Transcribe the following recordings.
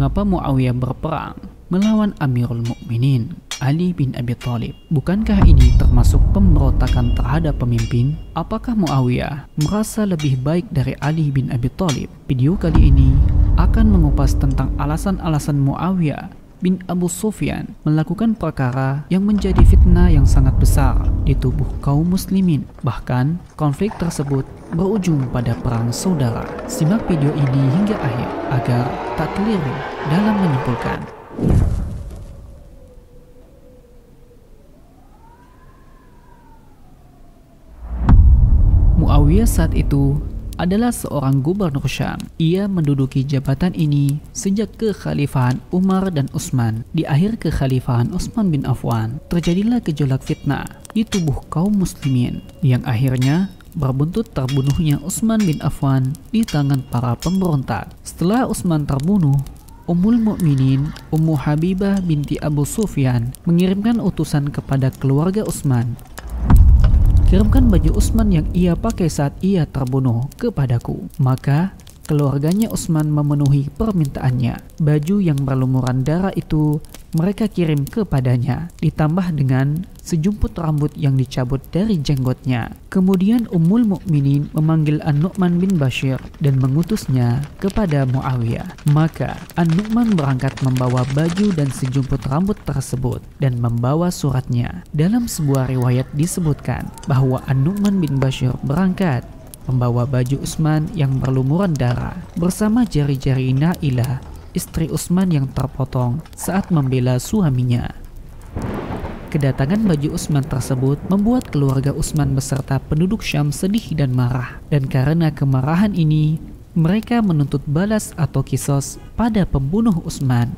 Mengapa Muawiyah berperang melawan Amirul Mukminin Ali bin Abi Thalib? Bukankah ini termasuk pemberontakan terhadap pemimpin? Apakah Muawiyah merasa lebih baik dari Ali bin Abi Thalib? Video kali ini akan mengupas tentang alasan-alasan Muawiyah bin Abu Sufyan melakukan perkara yang menjadi fitnah yang sangat besar di tubuh kaum muslimin. Bahkan konflik tersebut berujung pada perang saudara. Simak video ini hingga akhir agar tak keliru dalam menyimpulkan. Muawiyah saat itu adalah seorang gubernur Syam. Ia menduduki jabatan ini sejak kekhalifahan Umar dan Utsman. Di akhir kekhalifahan Utsman bin Affan, terjadilah gejolak fitnah di tubuh kaum muslimin yang akhirnya berbuntut terbunuhnya Utsman bin Affan di tangan para pemberontak. Setelah Utsman terbunuh, Ummul Mukminin Ummu Habibah binti Abu Sufyan mengirimkan utusan kepada keluarga Utsman, "Kirimkan baju Utsman yang ia pakai saat ia terbunuh kepadaku." Maka keluarganya Utsman memenuhi permintaannya. Baju yang berlumuran darah itu mereka kirim kepadanya, ditambah dengan sejumput rambut yang dicabut dari jenggotnya. Kemudian Ummul Mukminin memanggil An-Nu'man bin Bashir dan mengutusnya kepada Muawiyah. Maka An-Nu'man berangkat membawa baju dan sejumput rambut tersebut dan membawa suratnya. Dalam sebuah riwayat disebutkan bahwa An-Nu'man bin Bashir berangkat membawa baju Utsman yang berlumuran darah bersama jari-jari Nailah, istri Utsman yang terpotong saat membela suaminya. Kedatangan baju Utsman tersebut membuat keluarga Utsman beserta penduduk Syam sedih dan marah, dan karena kemarahan ini mereka menuntut balas atau kisos pada pembunuh Utsman.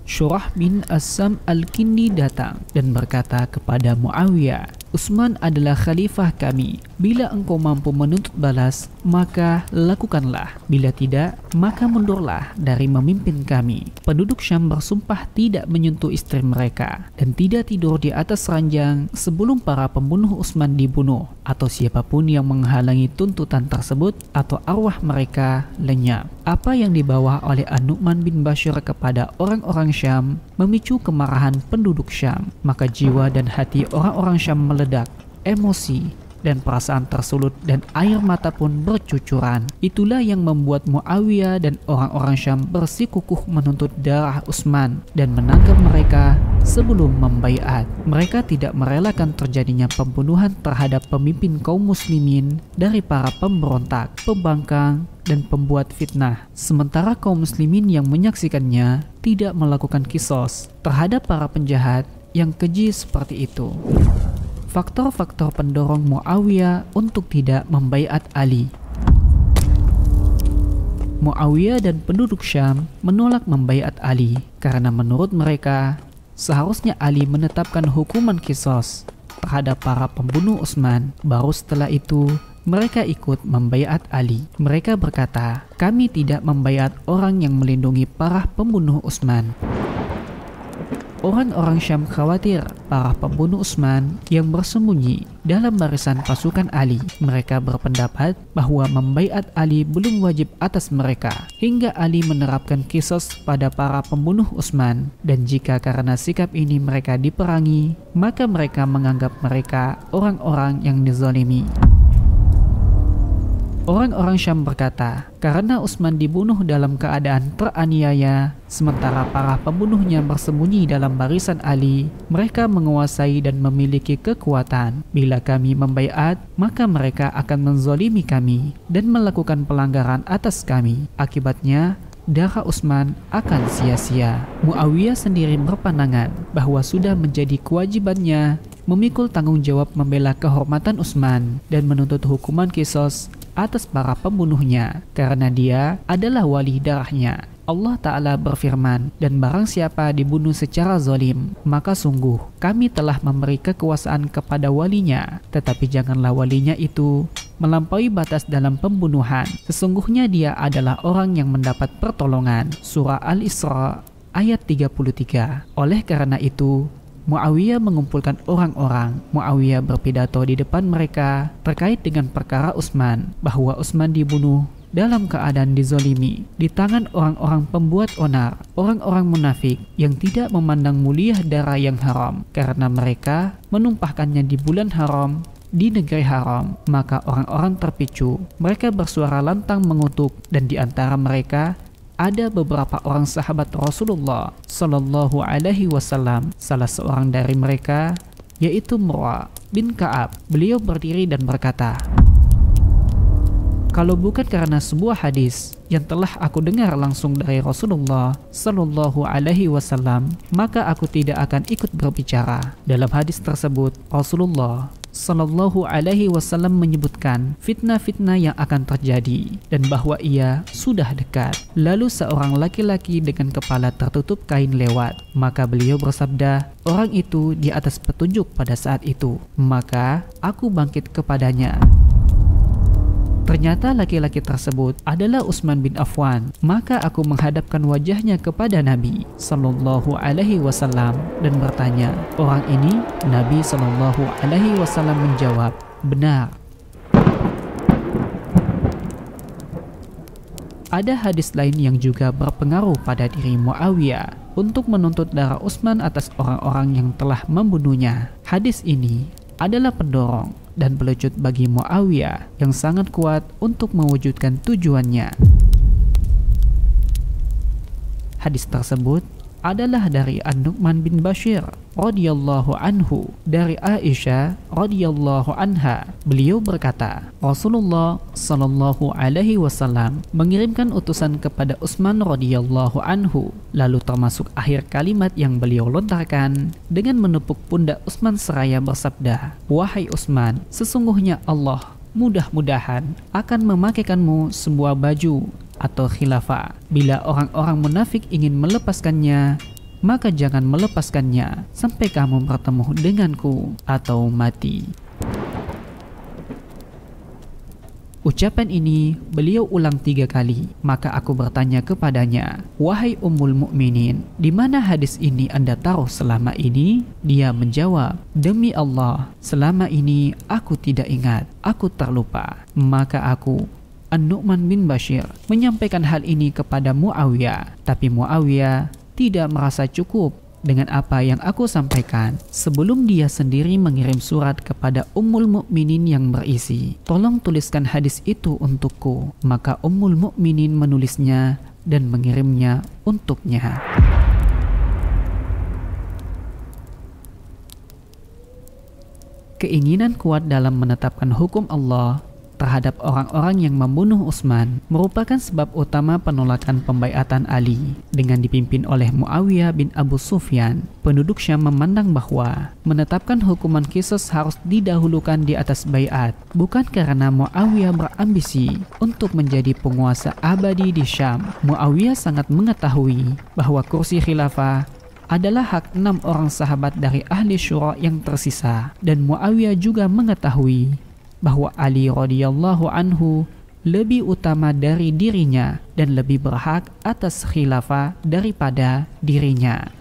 Syurah bin As-Sam Al-Kindi datang dan berkata kepada Muawiyah, "Utsman adalah khalifah kami. Bila engkau mampu menuntut balas, maka lakukanlah. Bila tidak, maka mundurlah dari memimpin kami." Penduduk Syam bersumpah tidak menyentuh istri mereka dan tidak tidur di atas ranjang sebelum para pembunuh Utsman dibunuh atau siapapun yang menghalangi tuntutan tersebut atau arwah mereka lenyap. Apa yang dibawa oleh An-Nu'man bin Bashir kepada orang-orang Syam memicu kemarahan penduduk Syam. Maka jiwa dan hati orang-orang Syam meledak, emosi dan perasaan tersulut dan air mata pun bercucuran. Itulah yang membuat Muawiyah dan orang-orang Syam bersikukuh menuntut darah Utsman dan menangkap mereka sebelum membaiat. Mereka tidak merelakan terjadinya pembunuhan terhadap pemimpin kaum muslimin dari para pemberontak, pembangkang, dan pembuat fitnah. Sementara kaum muslimin yang menyaksikannya tidak melakukan kisos terhadap para penjahat yang keji seperti itu. Faktor-faktor pendorong Muawiyah untuk tidak membaiat Ali. Muawiyah dan penduduk Syam menolak membaiat Ali karena menurut mereka seharusnya Ali menetapkan hukuman kisos terhadap para pembunuh Utsman. Baru setelah itu mereka ikut membaiat Ali. Mereka berkata, "Kami tidak membaiat orang yang melindungi para pembunuh Utsman." Orang-orang Syam khawatir para pembunuh Utsman yang bersembunyi dalam barisan pasukan Ali. Mereka berpendapat bahwa membaiat Ali belum wajib atas mereka hingga Ali menerapkan kisos pada para pembunuh Utsman, dan jika karena sikap ini mereka diperangi, maka mereka menganggap mereka orang-orang yang dizalimi. Orang-orang Syam berkata, karena Utsman dibunuh dalam keadaan teraniaya, sementara para pembunuhnya bersembunyi dalam barisan Ali, mereka menguasai dan memiliki kekuatan. Bila kami membaiat, maka mereka akan menzalimi kami dan melakukan pelanggaran atas kami. Akibatnya, darah Utsman akan sia-sia. Muawiyah sendiri berpandangan bahwa sudah menjadi kewajibannya memikul tanggung jawab membela kehormatan Utsman dan menuntut hukuman kisos atas para pembunuhnya karena dia adalah wali darahnya. Allah Ta'ala berfirman, "Dan barang siapa dibunuh secara zalim, maka sungguh kami telah memberi kekuasaan kepada walinya, tetapi janganlah walinya itu melampaui batas dalam pembunuhan. Sesungguhnya dia adalah orang yang mendapat pertolongan." Surah Al-Isra ayat 33. Oleh karena itu, Muawiyah mengumpulkan orang-orang. Muawiyah berpidato di depan mereka terkait dengan perkara Utsman, bahwa Utsman dibunuh dalam keadaan dizolimi di tangan orang-orang pembuat onar, orang-orang munafik yang tidak memandang mulia darah yang haram karena mereka menumpahkannya di bulan haram, di negeri haram. Maka orang-orang terpicu, mereka bersuara lantang mengutuk, dan di antara mereka ada beberapa orang sahabat Rasulullah Sallallahu Alaihi Wasallam. Salah seorang dari mereka yaitu Murrah bin Ka'ab. Beliau berdiri dan berkata, "Kalau bukan karena sebuah hadis yang telah aku dengar langsung dari Rasulullah Sallallahu Alaihi Wasallam, maka aku tidak akan ikut berbicara." Dalam hadis tersebut, Rasulullah Sallallahu Alaihi Wasallam menyebutkan fitnah-fitnah yang akan terjadi dan bahwa ia sudah dekat. Lalu seorang laki-laki dengan kepala tertutup kain lewat, maka beliau bersabda, "Orang itu di atas petunjuk pada saat itu." Maka aku bangkit kepadanya. Ternyata laki-laki tersebut adalah Utsman bin Affan. Maka aku menghadapkan wajahnya kepada Nabi Sallallahu Alaihi Wasallam dan bertanya, "Orang ini?" Nabi Sallallahu Alaihi Wasallam menjawab, "Benar." Ada hadis lain yang juga berpengaruh pada diri Muawiyah untuk menuntut darah Utsman atas orang-orang yang telah membunuhnya. Hadis ini adalah pendorong dan pelecut bagi Muawiyah yang sangat kuat untuk mewujudkan tujuannya. Hadis tersebut adalah dari An-Nu'man bin Bashir radhiyallahu anhu, dari Aisyah radhiyallahu anha. Beliau berkata, Rasulullah sallallahu alaihi wasallam mengirimkan utusan kepada Utsman radhiyallahu anhu. Lalu termasuk akhir kalimat yang beliau lontarkan dengan menepuk pundak Utsman seraya bersabda, "Wahai Utsman, sesungguhnya Allah mudah-mudahan akan memakaikanmu sebuah baju atau khilafah. Bila orang-orang munafik ingin melepaskannya, maka jangan melepaskannya sampai kamu bertemu denganku atau mati." Ucapan ini beliau ulang 3 kali. Maka aku bertanya kepadanya, "Wahai Ummul Mukminin, di mana hadis ini Anda taruh selama ini?" Dia menjawab, "Demi Allah, selama ini aku tidak ingat, aku terlupa." Maka aku, An-Nu'man bin Bashir, menyampaikan hal ini kepada Muawiyah. Tapi Muawiyah tidak merasa cukup dengan apa yang aku sampaikan. Sebelum dia sendiri mengirim surat kepada Ummul Mukminin yang berisi, "Tolong tuliskan hadis itu untukku." Maka Ummul Mukminin menulisnya dan mengirimnya untuknya. Keinginan kuat dalam menetapkan hukum Allah terhadap orang-orang yang membunuh Utsman merupakan sebab utama penolakan pembaiatan Ali dengan dipimpin oleh Muawiyah bin Abu Sufyan. Penduduk Syam memandang bahwa menetapkan hukuman qisas harus didahulukan di atas baiat, bukan karena Muawiyah berambisi untuk menjadi penguasa abadi di Syam. Muawiyah sangat mengetahui bahwa kursi khilafah adalah hak 6 orang sahabat dari ahli syura yang tersisa, dan Muawiyah juga mengetahui bahwa Ali radhiyallahu anhu lebih utama dari dirinya dan lebih berhak atas khilafah daripada dirinya.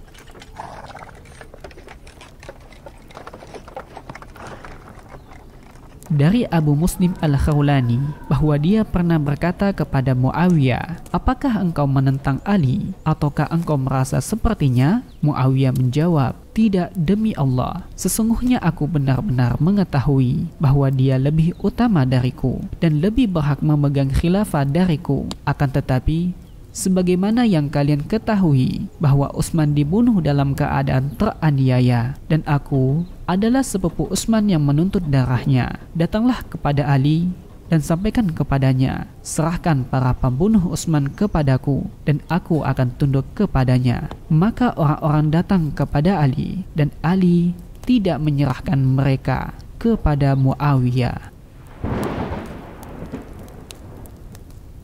Dari Abu Muslim Al-Khawlani bahwa dia pernah berkata kepada Muawiyah, "Apakah engkau menentang Ali ataukah engkau merasa sepertinya?" Muawiyah menjawab, "Tidak, demi Allah, sesungguhnya aku benar-benar mengetahui bahwa dia lebih utama dariku dan lebih berhak memegang khilafah dariku. Akan tetapi, sebagaimana yang kalian ketahui bahwa Utsman dibunuh dalam keadaan teraniaya dan aku adalah sepupu Utsman yang menuntut darahnya. Datanglah kepada Ali dan sampaikan kepadanya, serahkan para pembunuh Utsman kepadaku dan aku akan tunduk kepadanya." Maka orang-orang datang kepada Ali dan Ali tidak menyerahkan mereka kepada Muawiyah.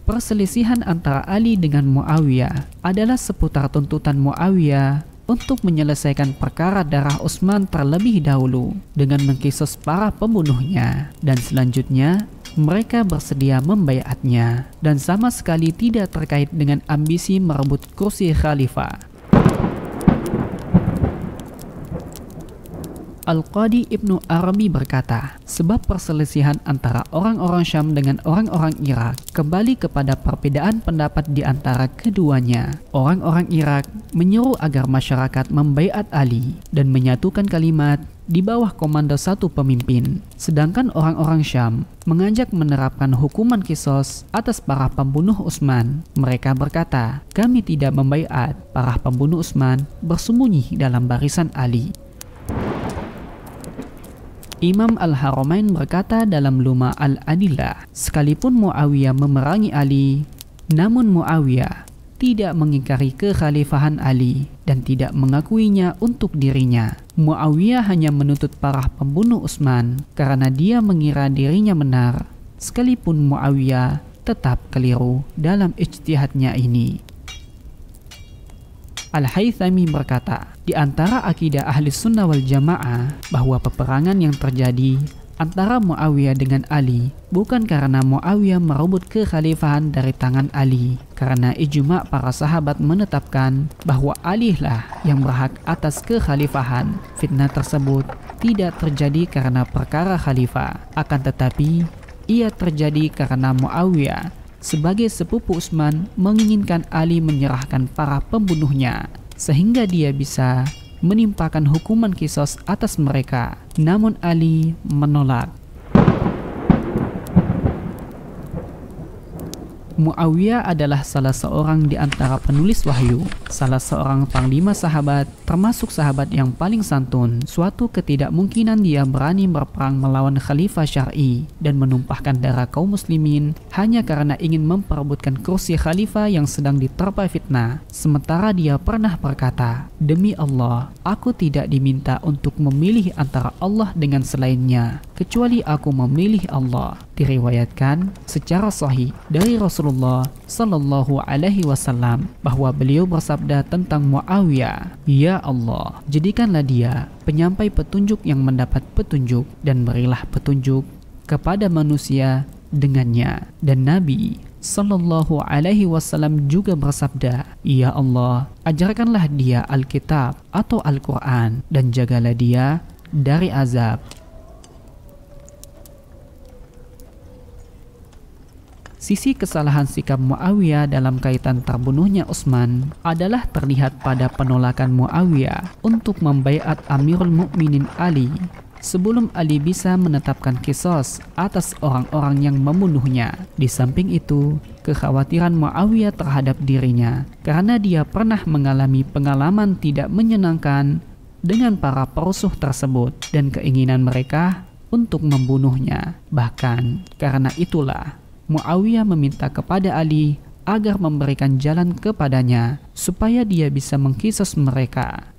Perselisihan antara Ali dengan Muawiyah adalah seputar tuntutan Muawiyah untuk menyelesaikan perkara darah Utsman terlebih dahulu dengan mengkisos para pembunuhnya, dan selanjutnya mereka bersedia membaiatnya dan sama sekali tidak terkait dengan ambisi merebut kursi khalifah. Al-Qadi Ibnu Arabi berkata, sebab perselisihan antara orang-orang Syam dengan orang-orang Irak kembali kepada perbedaan pendapat di antara keduanya. Orang-orang Irak menyeru agar masyarakat membaiat Ali dan menyatukan kalimat di bawah komando satu pemimpin. Sedangkan orang-orang Syam mengajak menerapkan hukuman kisos atas para pembunuh Utsman. Mereka berkata, kami tidak membaiat. Para pembunuh Utsman bersembunyi dalam barisan Ali. Imam Al-Haramain berkata dalam Luma Al-Adillah, sekalipun Muawiyah memerangi Ali, namun Muawiyah tidak mengingkari kekhalifahan Ali dan tidak mengakuinya untuk dirinya. Muawiyah hanya menuntut para pembunuh Utsman karena dia mengira dirinya benar, sekalipun Muawiyah tetap keliru dalam ijtihadnya ini. Al-Haythami berkata, di antara akidah ahli sunnah wal jamaah bahwa peperangan yang terjadi antara Muawiyah dengan Ali bukan karena Muawiyah merebut kekhalifahan dari tangan Ali, karena ijma' para sahabat menetapkan bahwa Ali lah yang berhak atas kekhalifahan. Fitnah tersebut tidak terjadi karena perkara khalifah, akan tetapi ia terjadi karena Muawiyah sebagai sepupu Utsman menginginkan Ali menyerahkan para pembunuhnya sehingga dia bisa menimpakan hukuman kisos atas mereka. Namun Ali menolak. Muawiyah adalah salah seorang di antara penulis wahyu, salah seorang panglima sahabat, termasuk sahabat yang paling santun. Suatu ketidakmungkinan dia berani berperang melawan khalifah syar'i dan menumpahkan darah kaum muslimin hanya karena ingin memperebutkan kursi khalifah yang sedang diterpa fitnah. Sementara dia pernah berkata, demi Allah, aku tidak diminta untuk memilih antara Allah dengan selainnya, kecuali aku memilih Allah. Diriwayatkan secara sahih dari Rasulullah Sallallahu Alaihi Wasallam bahwa beliau bersabda tentang Muawiyah, ya Allah, jadikanlah dia penyampai petunjuk yang mendapat petunjuk dan berilah petunjuk kepada manusia dengannya. Dan Nabi Sallallahu Alaihi Wasallam juga bersabda, ya Allah, ajarkanlah dia Alkitab atau Al-Quran dan jagalah dia dari azab. Sisi kesalahan sikap Muawiyah dalam kaitan terbunuhnya Utsman adalah terlihat pada penolakan Muawiyah untuk membaiat Amirul Mukminin Ali sebelum Ali bisa menetapkan kisos atas orang-orang yang membunuhnya. Di samping itu, kekhawatiran Muawiyah terhadap dirinya karena dia pernah mengalami pengalaman tidak menyenangkan dengan para perusuh tersebut dan keinginan mereka untuk membunuhnya. Bahkan karena itulah Muawiyah meminta kepada Ali agar memberikan jalan kepadanya supaya dia bisa mengkisos mereka.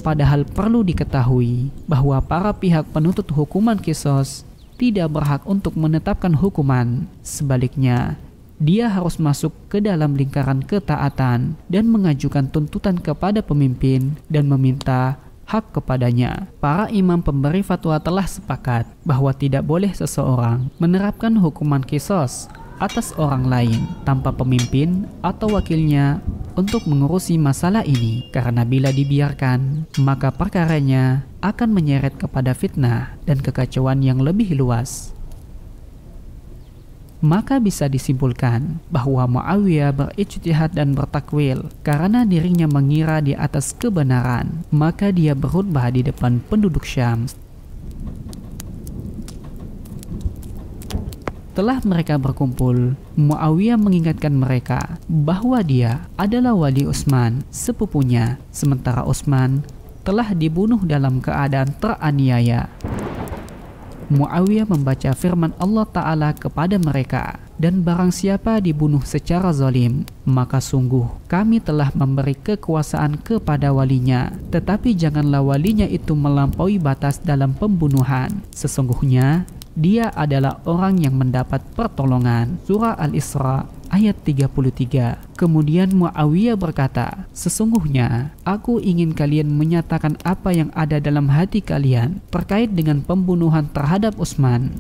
Padahal perlu diketahui bahwa para pihak penuntut hukuman kisos tidak berhak untuk menetapkan hukuman. Sebaliknya, dia harus masuk ke dalam lingkaran ketaatan dan mengajukan tuntutan kepada pemimpin dan meminta hak kepadanya. Para imam pemberi fatwa telah sepakat bahwa tidak boleh seseorang menerapkan hukuman kisos atas orang lain tanpa pemimpin atau wakilnya untuk mengurusi masalah ini, karena bila dibiarkan maka perkaranya akan menyeret kepada fitnah dan kekacauan yang lebih luas. Maka bisa disimpulkan bahwa Muawiyah berijtihad dan bertakwil karena dirinya mengira di atas kebenaran, maka dia berkhutbah di depan penduduk Syam. Setelah mereka berkumpul, Muawiyah mengingatkan mereka bahwa dia adalah wali Utsman, sepupunya, sementara Utsman telah dibunuh dalam keadaan teraniaya. Muawiyah membaca firman Allah Ta'ala kepada mereka, dan barang siapa dibunuh secara zalim, maka sungguh kami telah memberi kekuasaan kepada walinya, tetapi janganlah walinya itu melampaui batas dalam pembunuhan. Sesungguhnya dia adalah orang yang mendapat pertolongan. Surah Al-Isra ayat 33. Kemudian Muawiyah berkata, sesungguhnya aku ingin kalian menyatakan apa yang ada dalam hati kalian terkait dengan pembunuhan terhadap Utsman.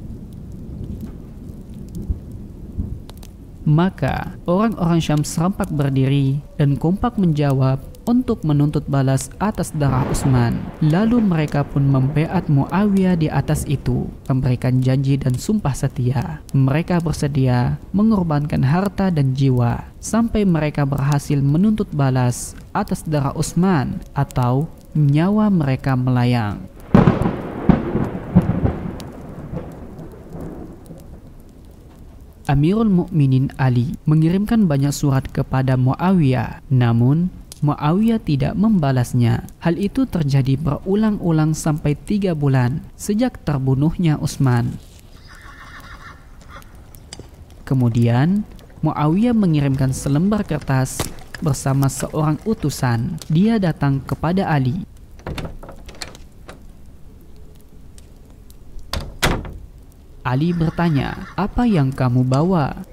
Maka orang-orang Syam serempak berdiri dan kompak menjawab, untuk menuntut balas atas darah Utsman. Lalu mereka pun membaiat Muawiyah di atas itu, memberikan janji dan sumpah setia. Mereka bersedia mengorbankan harta dan jiwa sampai mereka berhasil menuntut balas atas darah Utsman atau nyawa mereka melayang. Amirul Mukminin Ali mengirimkan banyak surat kepada Muawiyah, namun Muawiyah tidak membalasnya. Hal itu terjadi berulang-ulang sampai 3 bulan sejak terbunuhnya Utsman. Kemudian Muawiyah mengirimkan selembar kertas bersama seorang utusan. Dia datang kepada Ali. Ali bertanya, "Apa yang kamu bawa?"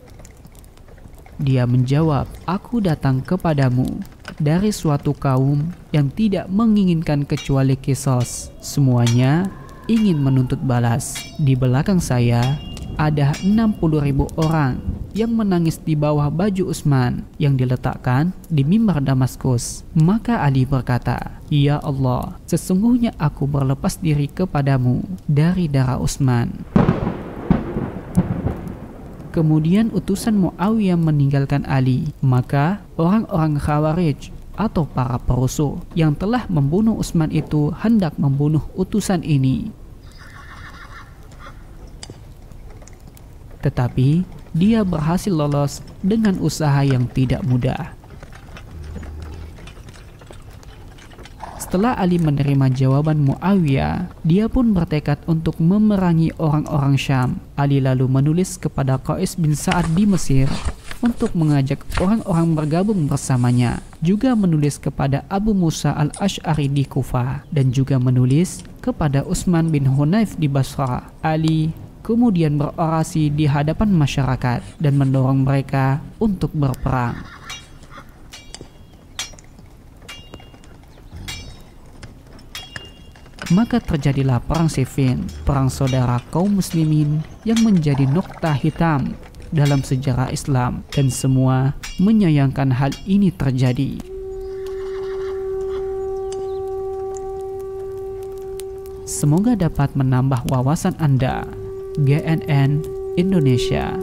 Dia menjawab, "Aku datang kepadamu dari suatu kaum yang tidak menginginkan kecuali kisos. Semuanya ingin menuntut balas. Di belakang saya ada 60.000 orang yang menangis di bawah baju Utsman yang diletakkan di mimbar Damaskus." Maka Ali berkata, "Ya Allah, sesungguhnya aku berlepas diri kepadamu dari darah Utsman." Kemudian utusan Muawiyah meninggalkan Ali. Maka orang-orang Khawarij atau para perusuh yang telah membunuh Utsman itu hendak membunuh utusan ini. Tetapi dia berhasil lolos dengan usaha yang tidak mudah. Setelah Ali menerima jawaban Muawiyah, dia pun bertekad untuk memerangi orang-orang Syam. Ali lalu menulis kepada Qais bin Sa'ad di Mesir untuk mengajak orang-orang bergabung bersamanya. Juga menulis kepada Abu Musa al-Asy'ari di Kufah dan juga menulis kepada Utsman bin Hunayf di Basrah. Ali kemudian berorasi di hadapan masyarakat dan mendorong mereka untuk berperang. Maka terjadilah perang Siffin, perang saudara kaum muslimin yang menjadi nokta hitam dalam sejarah Islam, dan semua menyayangkan hal ini terjadi. Semoga dapat menambah wawasan Anda. GNN Indonesia.